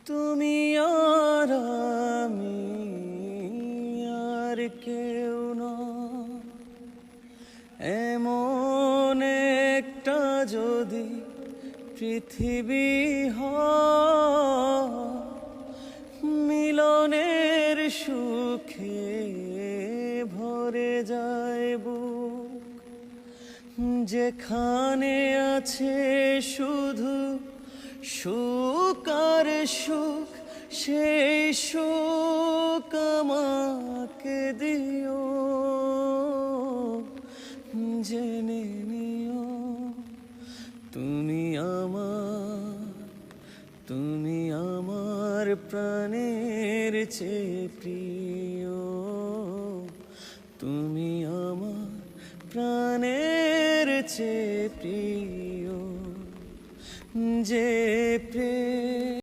তুমি আর আমি আর কেউ না, এমন একটা যদি পৃথিবী হয়, মিলনের সুখে ভরে যায় বুক, যেখানে আছে শুধু সুখ আর সুখ, সেই সুখ আমাকে দিও, জেনে নিও তুমি আমার প্রাণের চেয়ে প্রিয়, তুমি আমার প্রাণের চেয়ে প্রিয়, যে প্রেম